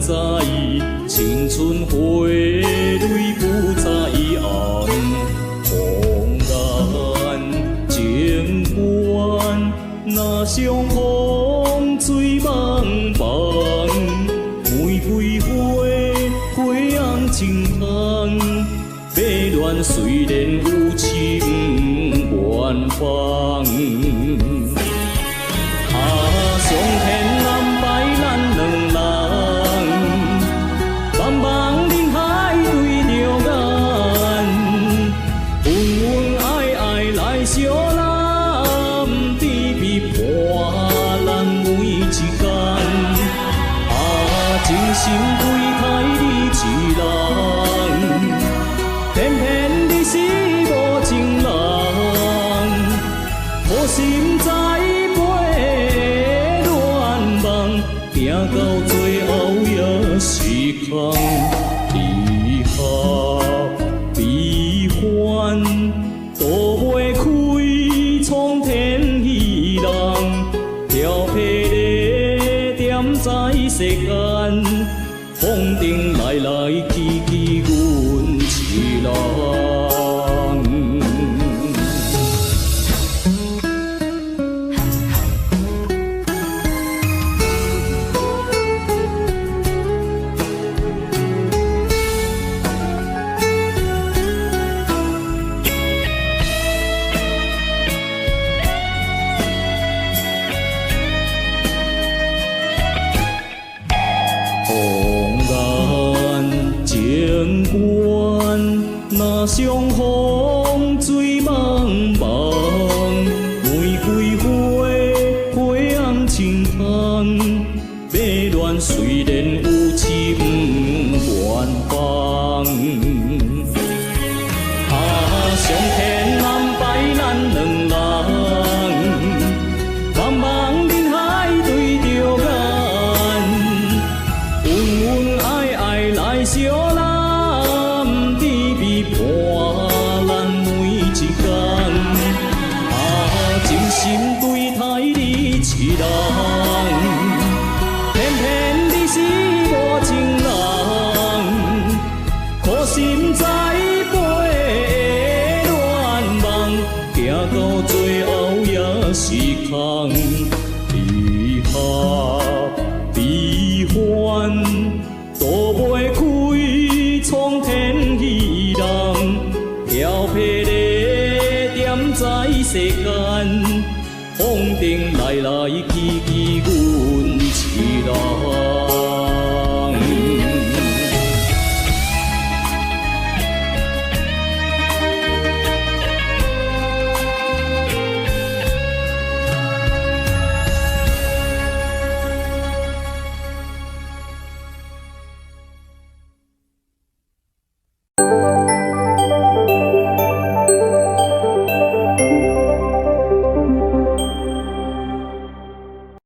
知，青春花蕊不再红。红颜情关，若相逢醉茫茫。玫瑰花，花红情香，迷恋虽然有情远方。上天安排咱两人，茫茫人海对着眼，恩恩爱爱来相揽，甜蜜伴咱每一天。真心对待你一人，偏偏你是无情人，苦心栽培恋梦，行到最后也是空。离合悲欢都袂开，苍天意浪，调皮的点在世间。风顶来来去去，阮一人。情关，若相逢醉茫茫。玫瑰花，花红情香，迷恋虽然有情远方。上天安排咱两人，茫茫人海对着眼，恩恩爱爱来相揽。伴咱每一天，真心对待你一人，偏偏你是无情人，苦心栽培恋梦，行到最后也是空。离合悲欢都袂开，苍天意浪，调皮的点在世间，风顶来来去。